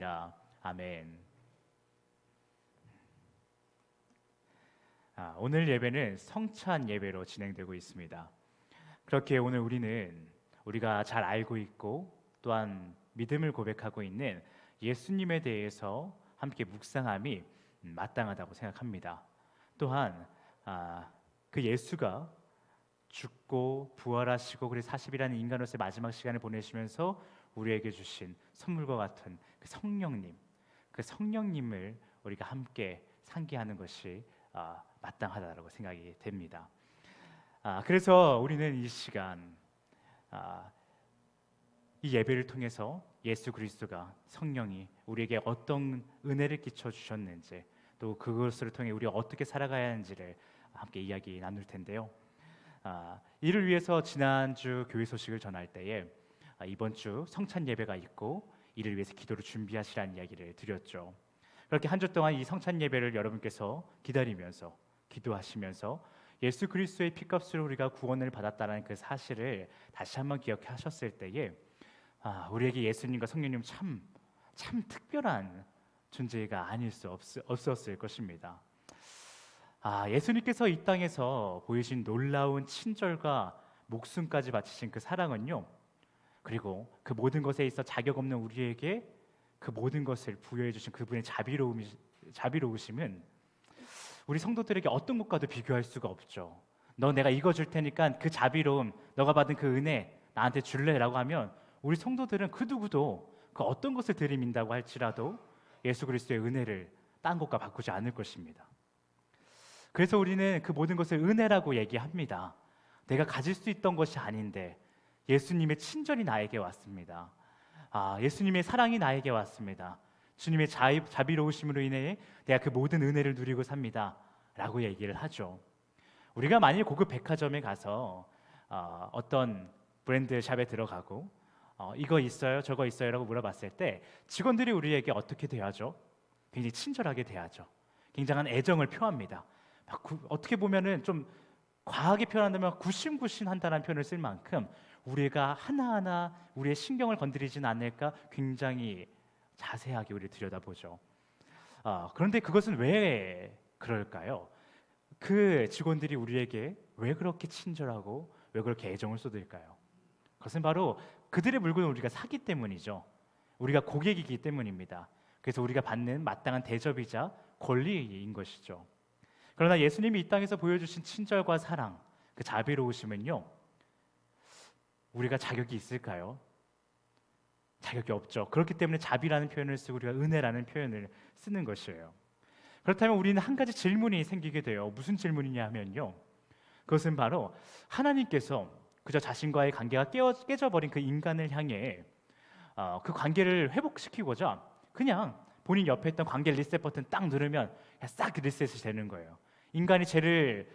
기도드립니다. 아멘. 오늘 예배는 성찬 예배로 진행되고 있습니다. 그렇게 오늘 우리가 잘 알고 있고 또한 믿음을 고백하고 있는 예수님에 대해서 함께 묵상함이 마땅하다고 생각합니다. 또한 그 예수가 죽고 부활하시고 그리고 40이라는 인간으로서의 마지막 시간을 보내시면서 우리에게 주신 선물과 같은 그 성령님을 우리가 함께 상기하는 것이 마땅하다고 생각이 됩니다. 그래서 우리는 이 시간 이 예배를 통해서 예수 그리스도가 성령이 우리에게 어떤 은혜를 끼쳐 주셨는지 또 그것을 통해 우리가 어떻게 살아가야 하는지를 함께 이야기 나눌 텐데요. 이를 위해서 지난주 교회 소식을 전할 때에 이번 주 성찬 예배가 있고 이를 위해서 기도를 준비하시라는 이야기를 드렸죠. 그렇게 한 주 동안 이 성찬 예배를 여러분께서 기다리면서 기도하시면서 예수 그리스도의 피값으로 우리가 구원을 받았다는 그 사실을 다시 한번 기억하셨을 때에 우리에게 예수님과 성령님 참 특별한 존재가 아닐 수 없었을 것입니다. 예수님께서 이 땅에서 보이신 놀라운 친절과 목숨까지 바치신 그 사랑은요, 그리고 그 모든 것에 있어 자격 없는 우리에게 그 모든 것을 부여해 주신 그분의 자비로우심은 우리 성도들에게 어떤 것과도 비교할 수가 없죠. 내가 이거 줄 테니까 그 자비로움, 너가 받은 그 은혜 나한테 줄래라고 하면 우리 성도들은 그 누구도 그 어떤 것을 들이민다고 할지라도 예수 그리스도의 은혜를 딴 것과 바꾸지 않을 것입니다. 그래서 우리는 그 모든 것을 은혜라고 얘기합니다. 내가 가질 수 있던 것이 아닌데 예수님의 친절이 나에게 왔습니다. 예수님의 사랑이 나에게 왔습니다. 주님의 자비로우심으로 인해 내가 그 모든 은혜를 누리고 삽니다 라고 얘기를 하죠. 우리가 만일 고급 백화점에 가서 어떤 브랜드 샵에 들어가고 이거 있어요? 저거 있어요? 라고 물어봤을 때 직원들이 우리에게 어떻게 대하죠? 굉장히 친절하게 대하죠. 굉장한 애정을 표합니다. 어떻게 보면은 좀 과하게 표현한다면 구심구심한다는 표현을 쓸 만큼 우리가 하나하나 우리의 신경을 건드리진 않을까 굉장히 자세하게 우리를 들여다보죠. 그런데 그것은 왜 그럴까요? 그 직원들이 우리에게 왜 그렇게 친절하고 왜 그렇게 애정을 쏟을까요? 그것은 바로 그들의 물건을 우리가 사기 때문이죠. 우리가 고객이기 때문입니다. 그래서 우리가 받는 마땅한 대접이자 권리인 것이죠. 그러나 예수님이 이 땅에서 보여주신 친절과 사랑, 그 자비로우심은요, 우리가 자격이 있을까요? 자격이 없죠. 그렇기 때문에 자비라는 표현을 쓰고 우리가 은혜라는 표현을 쓰는 것이에요. 그렇다면 우리는 한 가지 질문이 생기게 돼요. 무슨 질문이냐 하면요, 그것은 바로 하나님께서 그저 자신과의 관계가 깨져버린 그 인간을 향해 그 관계를 회복시키고자 그냥 본인 옆에 있던 관계 리셋 버튼 딱 누르면 싹 리셋이 되는 거예요. 인간이 죄를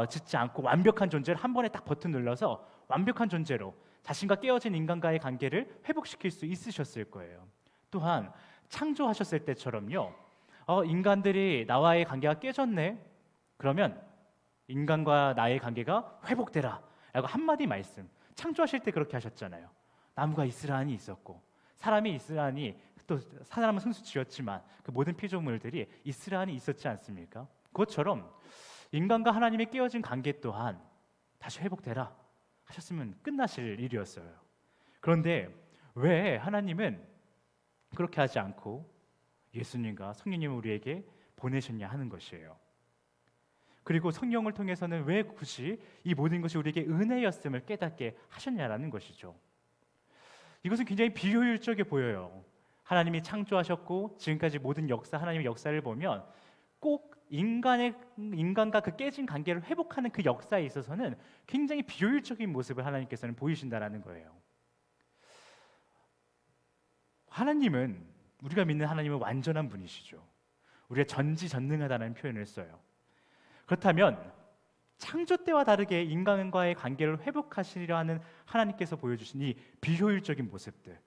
짓지 않고 완벽한 존재를 한 번에 딱 버튼 눌러서 완벽한 존재로 자신과 깨어진 인간과의 관계를 회복시킬 수 있으셨을 거예요. 또한 창조하셨을 때처럼요, 인간들이 나와의 관계가 깨졌네, 그러면 인간과 나의 관계가 회복되라 라고 한마디 말씀, 창조하실 때 그렇게 하셨잖아요. 나무가 있으라니 있었고 사람이 있으라니, 또 사람은 손수 지었지만 그 모든 피조물들이 있으라니 있었지 않습니까? 그것처럼 인간과 하나님의 깨어진 관계 또한 다시 회복되라 하셨으면 끝나실 일이었어요. 그런데 왜 하나님은 그렇게 하지 않고 예수님과 성령님을 우리에게 보내셨냐 하는 것이에요. 그리고 성령을 통해서는 왜 굳이 이 모든 것이 우리에게 은혜였음을 깨닫게 하셨냐라는 것이죠. 이것은 굉장히 비효율적이 보여요. 하나님이 창조하셨고 지금까지 모든 역사, 하나님의 역사를 보면 꼭 인간과 그 깨진 관계를 회복하는 그 역사에 있어서는 굉장히 비효율적인 모습을 하나님께서는 보이신다라는 거예요. 하나님은, 우리가 믿는 하나님은 완전한 분이시죠. 우리가 전지전능하다는 표현을 써요. 그렇다면 창조 때와 다르게 인간과의 관계를 회복하시려 하는 하나님께서 보여주신 이 비효율적인 모습들,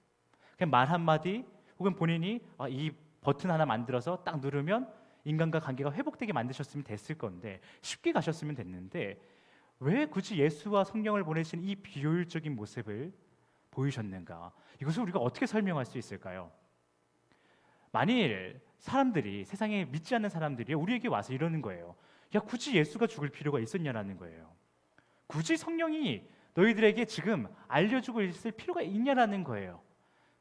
그냥 말 한마디 혹은 본인이 이 버튼 하나 만들어서 딱 누르면 인간과 관계가 회복되게 만드셨으면 됐을 건데, 쉽게 가셨으면 됐는데 왜 굳이 예수와 성령을 보내신 이 비효율적인 모습을 보이셨는가? 이것을 우리가 어떻게 설명할 수 있을까요? 만일 사람들이 세상에 믿지 않는 사람들이 우리에게 와서 이러는 거예요. 야, 굳이 예수가 죽을 필요가 있었냐라는 거예요. 굳이 성령이 너희들에게 지금 알려주고 있을 필요가 있냐라는 거예요.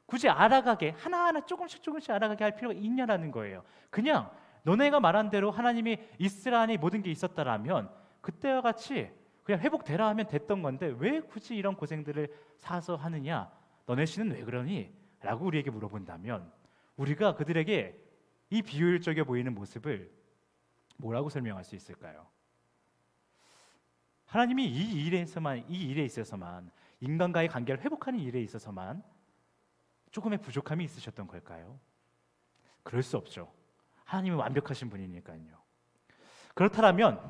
굳이 알아가게 하나하나 조금씩 알아가게 할 필요가 있냐라는 거예요. 그냥 너네가 말한 대로 하나님이 이스라엘 안에 모든 게 있었다라면 그때와 같이 그냥 회복되라 하면 됐던 건데 왜 굳이 이런 고생들을 사서 하느냐? 너네 씨는 왜 그러니? 라고 우리에게 물어본다면 우리가 그들에게 이 비효율적이어 보이는 모습을 뭐라고 설명할 수 있을까요? 하나님이 이 일에 있어서만 인간과의 관계를 회복하는 일에 있어서만 조금의 부족함이 있으셨던 걸까요? 그럴 수 없죠. 하나님은 완벽하신 분이니까요. 그렇다면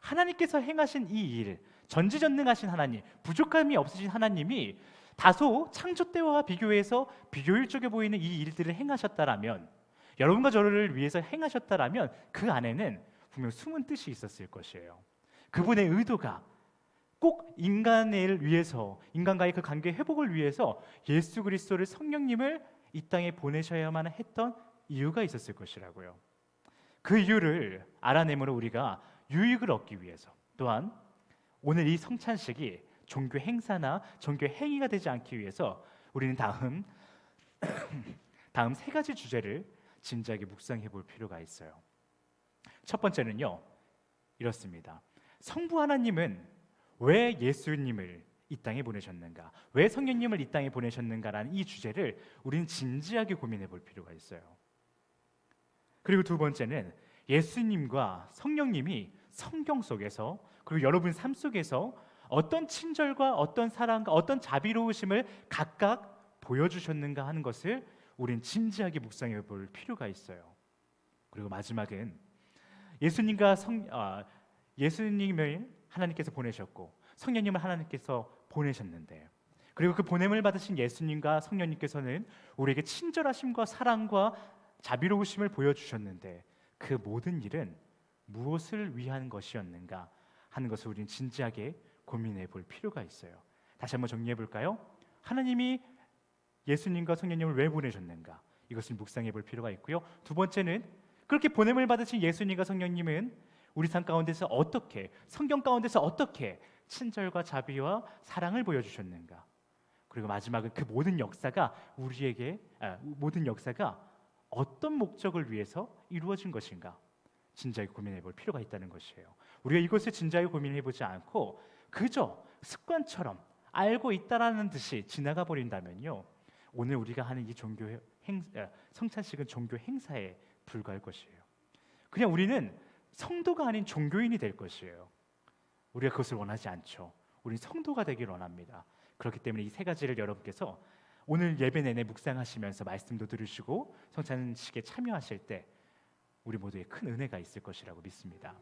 하나님께서 행하신 이 일, 전지전능하신 하나님, 부족함이 없으신 하나님이 다소 창조 때와 비교해서 비효율적이어 보이는 이 일들을 행하셨다라면, 여러분과 저를 위해서 행하셨다라면 그 안에는 분명 숨은 뜻이 있었을 것이에요. 그분의 의도가 꼭 인간을 위해서, 인간과의 그 관계 회복을 위해서 예수 그리스도를, 성령님을 이 땅에 보내셔야만 했던 이유가 있었을 것이라고요. 그 이유를 알아내므로 우리가 유익을 얻기 위해서, 또한 오늘 이 성찬식이 종교 행사나 종교 행위가 되지 않기 위해서 우리는 다음 세 가지 주제를 진지하게 묵상해 볼 필요가 있어요. 첫 번째는요, 이렇습니다. 성부 하나님은 왜 예수님을 이 땅에 보내셨는가? 왜 성령님을 이 땅에 보내셨는가라는 이 주제를 우리는 진지하게 고민해 볼 필요가 있어요. 그리고 두 번째는 예수님과 성령님이 성경 속에서, 그리고 여러분 삶 속에서 어떤 친절과 어떤 사랑과 어떤 자비로우심을 각각 보여주셨는가 하는 것을 우린 진지하게 묵상해 볼 필요가 있어요. 그리고 마지막은 예수님을 하나님께서 보내셨고 성령님을 하나님께서 보내셨는데, 그리고 그 보냄을 받으신 예수님과 성령님께서는 우리에게 친절하심과 사랑과 자비로우심을 보여주셨는데 그 모든 일은 무엇을 위한 것이었는가 하는 것을 우리는 진지하게 고민해 볼 필요가 있어요. 다시 한번 정리해 볼까요? 하나님이 예수님과 성령님을 왜 보내셨는가, 이것을 묵상해 볼 필요가 있고요. 두 번째는 그렇게 보냄을 받으신 예수님과 성령님은 우리 삶 가운데서 어떻게, 성경 가운데서 어떻게 친절과 자비와 사랑을 보여주셨는가. 그리고 마지막은 그 모든 역사가 어떤 목적을 위해서 이루어진 것인가 진지하게 고민해 볼 필요가 있다는 것이에요. 우리가 이것을 진지하게 고민해 보지 않고 그저 습관처럼 알고 있다라는 듯이 지나가 버린다면요, 오늘 우리가 하는 이 성찬식은 종교 행사에 불과할 것이에요. 그냥 우리는 성도가 아닌 종교인이 될 것이에요. 우리가 그것을 원하지 않죠. 우리는 성도가 되길 원합니다. 그렇기 때문에 이 세 가지를 여러분께서 오늘 예배 내내 묵상하시면서 말씀도 들으시고 성찬식에 참여하실 때 우리 모두에 큰 은혜가 있을 것이라고 믿습니다.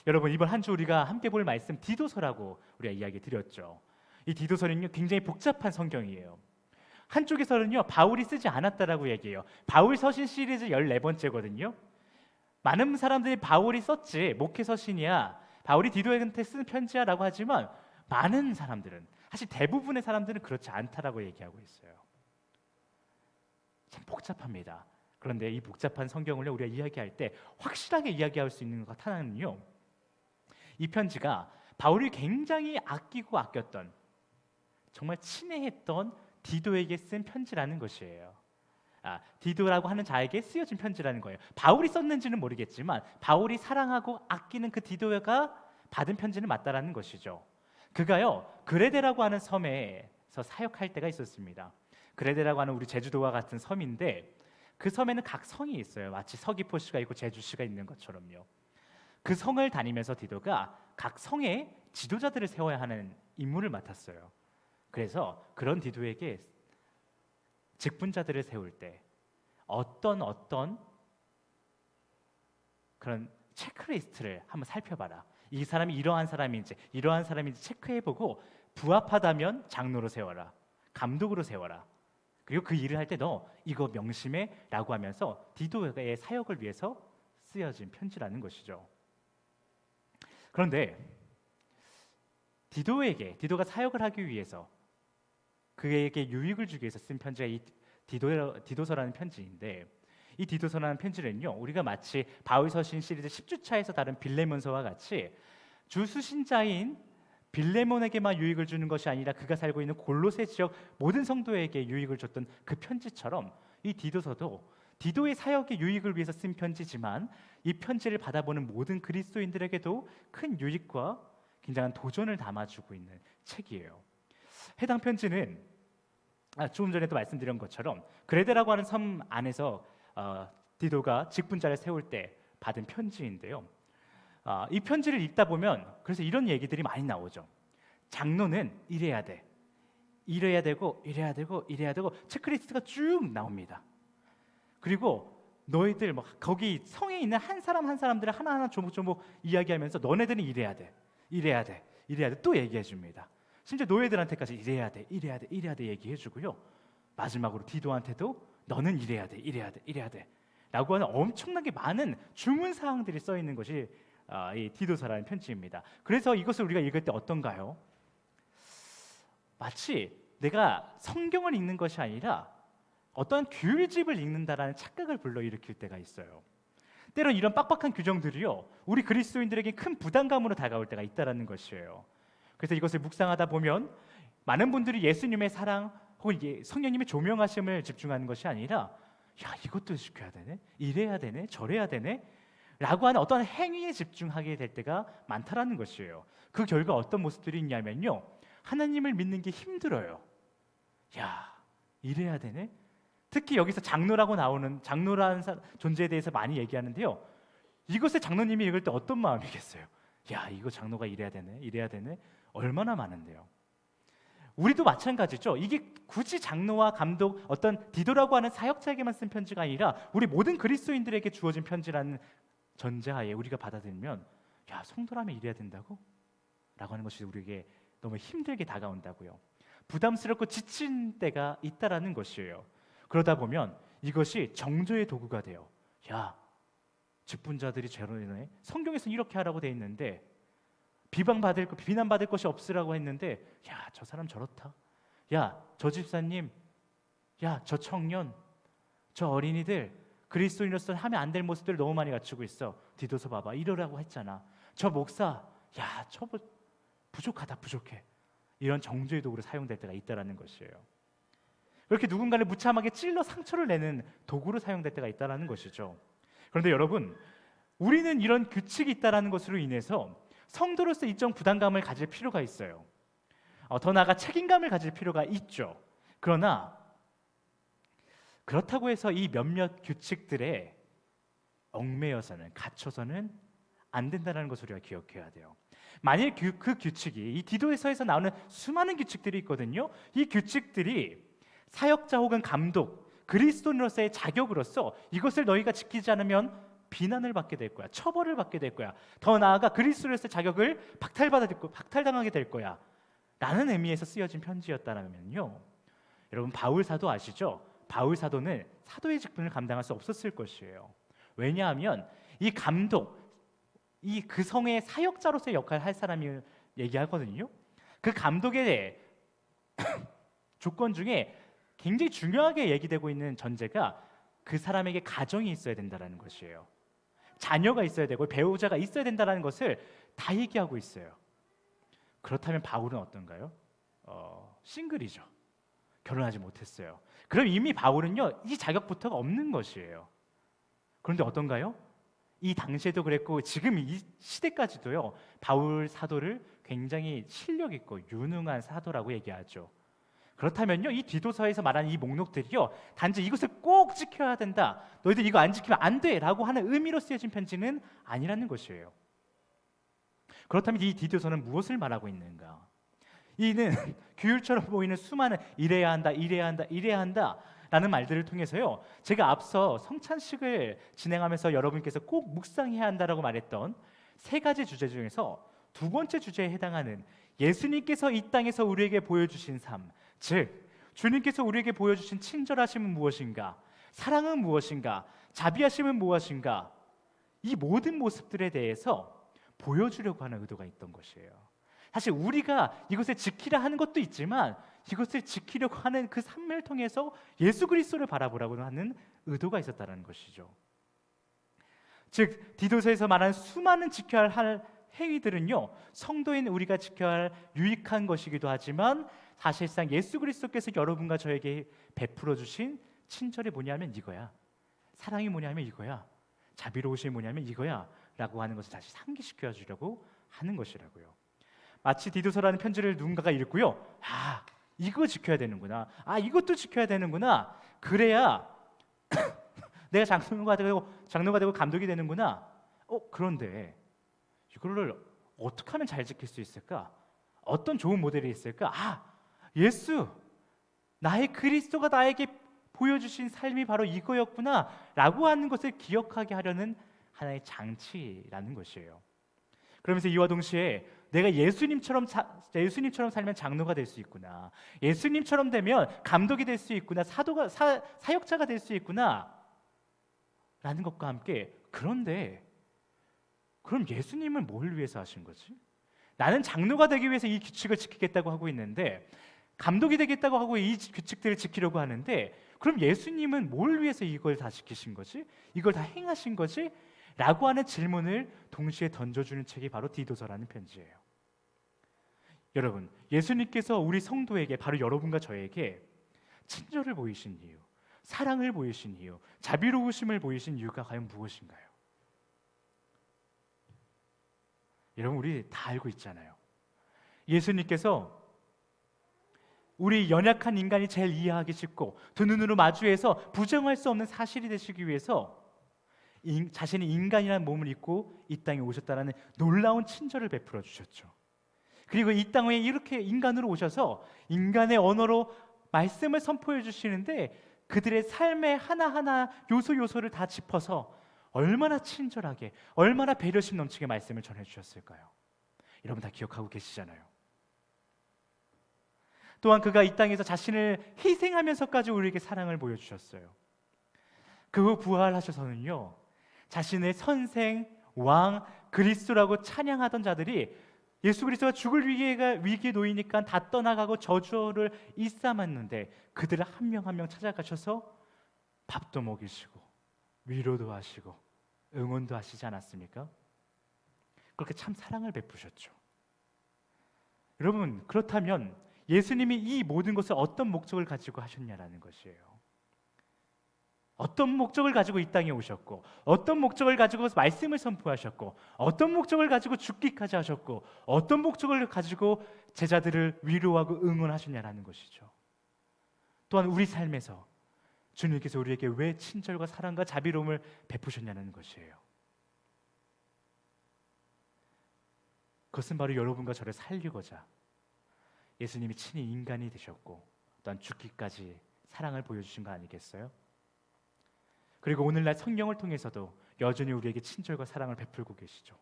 여러분, 이번 한 주 우리가 함께 볼 말씀 디도서라고 우리가 이야기 드렸죠. 이 디도서는요 굉장히 복잡한 성경이에요. 한쪽에서는요 바울이 쓰지 않았다라고 얘기해요. 바울 서신 시리즈 14번째거든요. 많은 사람들이 바울이 썼지, 목회 서신이야, 바울이 디도에게 쓴 편지야 라고 하지만 많은 사람들은, 사실 대부분의 사람들은 그렇지 않다라고 얘기하고 있어요. 참 복잡합니다. 그런데 이 복잡한 성경을 우리가 이야기할 때 확실하게 이야기할 수 있는 것 하나는요, 이 편지가 바울이 굉장히 아끼고 아꼈던, 정말 친애했던 디도에게 쓴 편지라는 것이에요. 디도라고 하는 자에게 쓰여진 편지라는 거예요. 바울이 썼는지는 모르겠지만 바울이 사랑하고 아끼는 그 디도가 받은 편지는 맞다라는 것이죠. 그가요 그레데라고 하는 섬에서 사역할 때가 있었습니다. 그레데라고 하는 우리 제주도와 같은 섬인데 그 섬에는 각 성이 있어요. 마치 서귀포시가 있고 제주시가 있는 것처럼요. 그 성을 다니면서 디도가 각 성에 지도자들을 세워야 하는 임무를 맡았어요. 그래서 그런 디도에게 직분자들을 세울 때 어떤 그런 체크리스트를 한번 살펴봐라. 이 사람이 이러한 사람인지 체크해보고 부합하다면 장로로 세워라, 감독으로 세워라. 그리고 그 일을 할 때 너 이거 명심해 라고 하면서 디도의 사역을 위해서 쓰여진 편지라는 것이죠. 그런데 디도가 사역을 하기 위해서 그에게 유익을 주기 위해서 쓴 편지가 이 디도서라는 편지인데, 이 디도서라는 편지는요, 우리가 마치 바울서신 시리즈 10주차에서 다룬 빌레몬서와 같이 주수신자인 빌레몬에게만 유익을 주는 것이 아니라 그가 살고 있는 골로새 지역 모든 성도에게 유익을 줬던 그 편지처럼 이 디도서도 디도의 사역의 유익을 위해서 쓴 편지지만 이 편지를 받아보는 모든 그리스도인들에게도 큰 유익과 굉장한 도전을 담아주고 있는 책이에요. 해당 편지는 조금 전에도 말씀드린 것처럼 그레데라고 하는 섬 안에서 디도가 직분자를 세울 때 받은 편지인데요. 이 편지를 읽다 보면 그래서 이런 얘기들이 많이 나오죠. 장로는 이래야 돼, 이래야 되고, 이래야 되고, 이래야 되고 체크리스트가 쭉 나옵니다. 그리고 너희들 뭐 거기 성에 있는 한 사람 한 사람들을 하나하나 조목조목 이야기하면서 너네들은 이래야 돼, 이래야 돼, 이래야 돼 또 얘기해 줍니다. 심지어 노예들한테까지 이래야 돼, 이래야 돼, 이래야 돼 얘기해 주고요. 마지막으로 디도한테도 너는 이래야 돼, 이래야 돼, 이래야 돼 라고 하는 엄청나게 많은 주문 사항들이 써 있는 것이 이 디도서라는 편지입니다. 그래서 이것을 우리가 읽을 때 어떤가요? 마치 내가 성경을 읽는 것이 아니라 어떤 규율집을 읽는다라는 착각을 불러일으킬 때가 있어요. 때론 이런 빡빡한 규정들이요, 우리 그리스도인들에게 큰 부담감으로 다가올 때가 있다라는 것이에요. 그래서 이것을 묵상하다 보면 많은 분들이 예수님의 사랑 혹은 성령님의 조명하심을 집중하는 것이 아니라 야, 이것도 지켜야 되네, 이래야 되네, 저래야 되네 라고 하는 어떤 행위에 집중하게 될 때가 많다라는 것이에요. 그 결과 어떤 모습들이 있냐면요, 하나님을 믿는 게 힘들어요. 야, 이래야 되네. 특히 여기서 장로라고 나오는 장로라는 존재에 대해서 많이 얘기하는데요, 이것을 장로님이 읽을 때 어떤 마음이겠어요? 야, 이거 장로가 이래야 되네, 이래야 되네, 얼마나 많은데요. 우리도 마찬가지죠. 이게 굳이 장로와 감독, 어떤 디도라고 하는 사역자에게만 쓴 편지가 아니라 우리 모든 그리스도인들에게 주어진 편지라는 전제하에 우리가 받아들이면 야, 성도라면 이래야 된다고? 라고 하는 것이 우리에게 너무 힘들게 다가온다고요. 부담스럽고 지친 때가 있다라는 것이에요. 그러다 보면 이것이 정죄의 도구가 돼요. 야, 직분자들이 죄로인해 성경에서는 이렇게 하라고 돼 있는데 비난받을 것이 없으라고 했는데 야, 저 사람 저렇다. 야, 저 집사님, 야, 저 청년, 저 어린이들 그리스도인으로서 하면 안 될 모습들을 너무 많이 갖추고 있어. 디도서 봐봐, 이러라고 했잖아. 저 목사, 야, 저 부족하다, 부족해. 이런 정죄의 도구로 사용될 때가 있다라는 것이에요. 그렇게 누군가를 무참하게 찔러 상처를 내는 도구로 사용될 때가 있다라는 것이죠. 그런데 여러분, 우리는 이런 규칙이 있다라는 것으로 인해서 성도로서 일정 부담감을 가질 필요가 있어요. 더 나아가 책임감을 가질 필요가 있죠. 그러나 그렇다고 해서 이 몇몇 규칙들에 얽매여서는, 갇혀서는 안 된다는 것을 우리가 기억해야 돼요. 만일 그 규칙이 이 디도서에서 나오는 수많은 규칙들이 있거든요. 이 규칙들이 사역자 혹은 감독, 그리스도인으로서의 자격으로서 이것을 너희가 지키지 않으면 비난을 받게 될 거야, 처벌을 받게 될 거야, 더 나아가 그리스도인으로서의 자격을 박탈당하게 될 거야 라는 의미에서 쓰여진 편지였다면요, 여러분 바울 사도 아시죠? 바울 사도는 사도의 직분을 감당할 수 없었을 것이에요. 왜냐하면 이 감독, 그 성의 사역자로서의 역할을 할 사람이 얘기하거든요. 그 감독에 대해 조건 중에 굉장히 중요하게 얘기되고 있는 전제가 그 사람에게 가정이 있어야 된다는 것이에요. 자녀가 있어야 되고 배우자가 있어야 된다는 것을 다 얘기하고 있어요. 그렇다면 바울은 어떤가요? 싱글이죠. 결혼하지 못했어요. 그럼 이미 바울은요, 이 자격부터가 없는 것이에요. 그런데 어떤가요? 이 당시에도 그랬고 지금 이 시대까지도요, 바울 사도를 굉장히 실력 있고 유능한 사도라고 얘기하죠. 그렇다면요, 이 디도서에서 말하는 이 목록들이요, 단지 이것을 꼭 지켜야 된다, 너희들 이거 안 지키면 안 돼 라고 하는 의미로 쓰여진 편지는 아니라는 것이에요. 그렇다면 이 디도서는 무엇을 말하고 있는가? 이는 규율처럼 보이는 수많은 이래야 한다, 이래야 한다, 이래야 한다 라는 말들을 통해서요, 제가 앞서 성찬식을 진행하면서 여러분께서 꼭 묵상해야 한다라고 말했던 세 가지 주제 중에서 두 번째 주제에 해당하는 예수님께서 이 땅에서 우리에게 보여주신 삶, 즉 주님께서 우리에게 보여주신 친절하심은 무엇인가, 사랑은 무엇인가, 자비하심은 무엇인가, 이 모든 모습들에 대해서 보여주려고 하는 의도가 있던 것이에요. 사실 우리가 이것을 지키려 하는 것도 있지만 이것을 지키려고 하는 그 삶을 통해서 예수 그리스도를 바라보라고 하는 의도가 있었다는 것이죠. 즉 디도서에서 말하는 수많은 지켜야 할 행위들은요, 성도인 우리가 지켜야 할 유익한 것이기도 하지만 사실상 예수 그리스도께서 여러분과 저에게 베풀어 주신 친절이 뭐냐면 이거야, 사랑이 뭐냐면 이거야, 자비로우심이 뭐냐면 이거야 라고 하는 것을 다시 상기시켜 주려고 하는 것이라고요. 마치 디도서라는 편지를 누군가가 읽고요, 아 이거 지켜야 되는구나, 아 이것도 지켜야 되는구나, 그래야 내가 장로가 되고 감독이 되는구나. 그런데 이거를 어떻게 하면 잘 지킬 수 있을까? 어떤 좋은 모델이 있을까? 예수, 나의 그리스도가 나에게 보여주신 삶이 바로 이거였구나 라고 하는 것을 기억하게 하려는 하나의 장치라는 것이에요. 그러면서 이와 동시에 내가 예수님처럼 살면 장로가 될 수 있구나, 예수님처럼 되면 감독이 될 수 있구나, 사역자가 될 수 있구나 라는 것과 함께, 그런데 그럼 예수님은 뭘 위해서 하신 거지? 나는 장로가 되기 위해서 이 규칙을 지키겠다고 하고 있는데, 감독이 되겠다고 하고 이 규칙들을 지키려고 하는데, 그럼 예수님은 뭘 위해서 이걸 다 지키신 거지? 이걸 다 행하신 거지? 라고 하는 질문을 동시에 던져주는 책이 바로 디도서라는 편지예요. 여러분, 예수님께서 우리 성도에게, 바로 여러분과 저에게 친절을 보이신 이유, 사랑을 보이신 이유, 자비로우심을 보이신 이유가 과연 무엇인가요? 여러분, 우리 다 알고 있잖아요. 예수님께서 우리 연약한 인간이 제일 이해하기 쉽고 두 눈으로 마주해서 부정할 수 없는 사실이 되시기 위해서 자신이 인간이라는 몸을 입고 이 땅에 오셨다는 놀라운 친절을 베풀어 주셨죠. 그리고 이 땅에 이렇게 인간으로 오셔서 인간의 언어로 말씀을 선포해 주시는데, 그들의 삶의 하나하나 요소를 다 짚어서 얼마나 친절하게, 얼마나 배려심 넘치게 말씀을 전해 주셨을까요? 여러분 다 기억하고 계시잖아요. 또한 그가 이 땅에서 자신을 희생하면서까지 우리에게 사랑을 보여주셨어요. 그 후 부활하셔서는요, 자신의 선생, 왕, 그리스도라고 찬양하던 자들이 예수 그리스도가 죽을 위기에 놓이니까 다 떠나가고 저주를 일삼았는데, 그들을 한 명 한 명 찾아가셔서 밥도 먹이시고 위로도 하시고 응원도 하시지 않았습니까? 그렇게 참 사랑을 베푸셨죠. 여러분, 그렇다면 예수님이 이 모든 것을 어떤 목적을 가지고 하셨냐라는 것이에요. 어떤 목적을 가지고 이 땅에 오셨고, 어떤 목적을 가지고 말씀을 선포하셨고, 어떤 목적을 가지고 죽기까지 하셨고, 어떤 목적을 가지고 제자들을 위로하고 응원하셨냐라는 것이죠. 또한 우리 삶에서 주님께서 우리에게 왜 친절과 사랑과 자비로움을 베푸셨냐는 것이에요. 그것은 바로 여러분과 저를 살리고자 예수님이 친히 인간이 되셨고, 또한 죽기까지 사랑을 보여주신 거 아니겠어요? 그리고 오늘날 성령을 통해서도 여전히 우리에게 친절과 사랑을 베풀고 계시죠.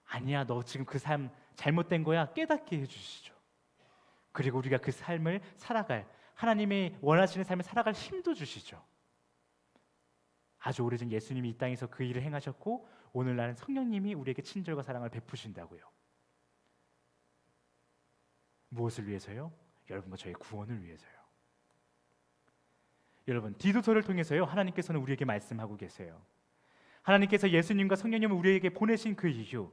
아니야, 너 지금 그 삶 잘못된 거야, 깨닫게 해주시죠. 그리고 우리가 그 삶을 살아갈, 하나님이 원하시는 삶을 살아갈 힘도 주시죠. 아주 오래전 예수님이 이 땅에서 그 일을 행하셨고, 오늘날은 성령님이 우리에게 친절과 사랑을 베푸신다고요. 무엇을 위해서요? 여러분과 저의 구원을 위해서요. 여러분, 디도서를 통해서요, 하나님께서는 우리에게 말씀하고 계세요. 하나님께서 예수님과 성령님을 우리에게 보내신 그 이유,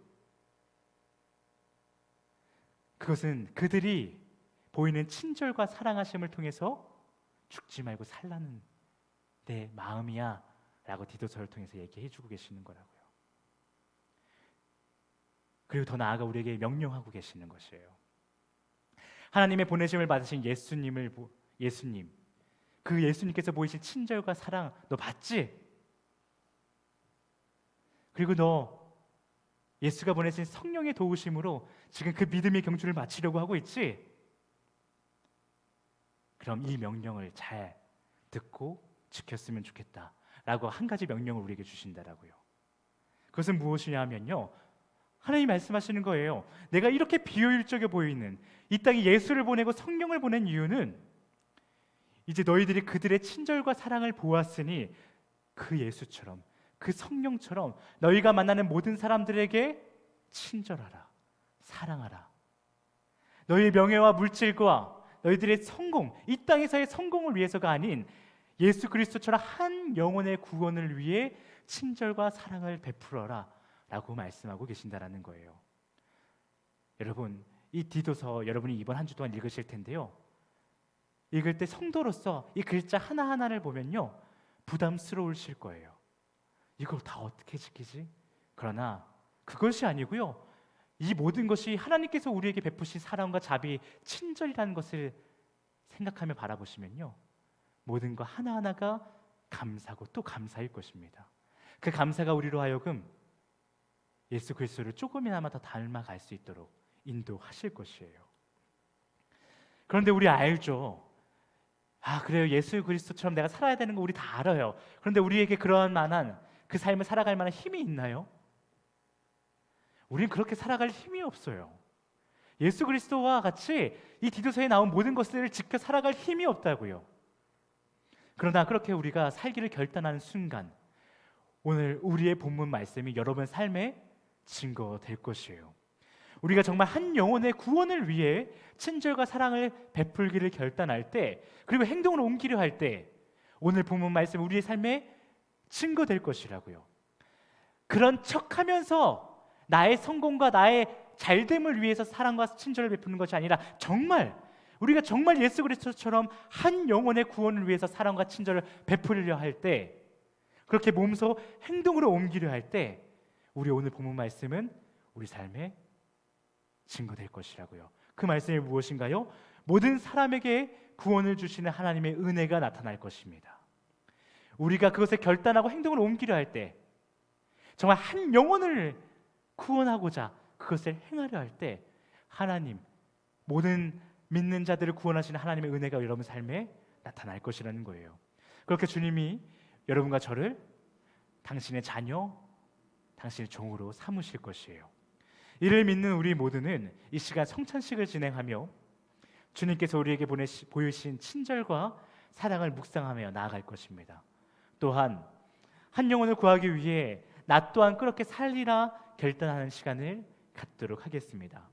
그것은 그들이 보이는 친절과 사랑하심을 통해서 죽지 말고 살라는 내 마음이야 라고 디도서를 통해서 얘기해 주고 계시는 거라고요. 그리고 더 나아가 우리에게 명령하고 계시는 것이에요. 하나님의 보내심을 받으신 예수님, 그 예수님께서 보이신 친절과 사랑 너 봤지? 그리고 너 예수가 보내신 성령의 도우심으로 지금 그 믿음의 경주를 마치려고 하고 있지? 그럼 이 명령을 잘 듣고 지켰으면 좋겠다 라고 한 가지 명령을 우리에게 주신다라고요. 그것은 무엇이냐 하면요, 하나님이 말씀하시는 거예요. 내가 이렇게 비효율적에 보이는 이 땅에 예수를 보내고 성령을 보낸 이유는 이제 너희들이 그들의 친절과 사랑을 보았으니 그 예수처럼, 그 성령처럼 너희가 만나는 모든 사람들에게 친절하라, 사랑하라 너희의 명예와 물질과 너희들의 성공, 이 땅에서의 성공을 위해서가 아닌 예수 그리스도처럼 한 영혼의 구원을 위해 친절과 사랑을 베풀어라 라고 말씀하고 계신다라는 거예요. 여러분, 이 디도서 여러분이 이번 한 주 동안 읽으실 텐데요, 읽을 때 성도로서 이 글자 하나하나를 보면요 부담스러우실 거예요. 이걸 다 어떻게 지키지? 그러나 그것이 아니고요, 이 모든 것이 하나님께서 우리에게 베푸신 사랑과 자비, 친절이라는 것을 생각하며 바라보시면요 모든 것 하나하나가 감사고 또 감사일 것입니다. 그 감사가 우리로 하여금 예수 그리스도를 조금이나마 더 닮아갈 수 있도록 인도하실 것이에요. 그런데 우리 알죠? 그래요, 예수 그리스도처럼 내가 살아야 되는 거 우리 다 알아요. 그런데 우리에게 그러한 만한 그 삶을 살아갈 만한 힘이 있나요? 우리는 그렇게 살아갈 힘이 없어요. 예수 그리스도와 같이 이 디도서에 나온 모든 것들을 지켜 살아갈 힘이 없다고요. 그러나 그렇게 우리가 살기를 결단하는 순간, 오늘 우리의 본문 말씀이 여러분 삶의 증거될 것이에요. 우리가 정말 한 영혼의 구원을 위해 친절과 사랑을 베풀기를 결단할 때, 그리고 행동으로 옮기려 할 때, 오늘 본문 말씀 우리의 삶의 증거될 것이라고요. 그런 척하면서 나의 성공과 나의 잘됨을 위해서 사랑과 친절을 베푸는 것이 아니라 우리가 정말 예수 그리스도처럼 한 영혼의 구원을 위해서 사랑과 친절을 베풀려 할 때, 그렇게 몸소 행동으로 옮기려 할 때, 우리 오늘 본문 말씀은 우리 삶의 증거될 것이라고요. 그 말씀이 무엇인가요? 모든 사람에게 구원을 주시는 하나님의 은혜가 나타날 것입니다. 우리가 그것을 결단하고 행동으로 옮기려 할 때, 정말 한 영혼을 구원하고자 그것을 행하려 할 때, 하나님, 모든 믿는 자들을 구원하시는 하나님의 은혜가 여러분 삶에 나타날 것이라는 거예요. 그렇게 주님이 여러분과 저를 당신의 자녀, 당신의 종으로 삼으실 것이에요. 이를 믿는 우리 모두는 이 시간 성찬식을 진행하며 주님께서 우리에게 보이신 친절과 사랑을 묵상하며 나아갈 것입니다. 또한 한 영혼을 구하기 위해 나 또한 그렇게 살리라 결단하는 시간을 갖도록 하겠습니다.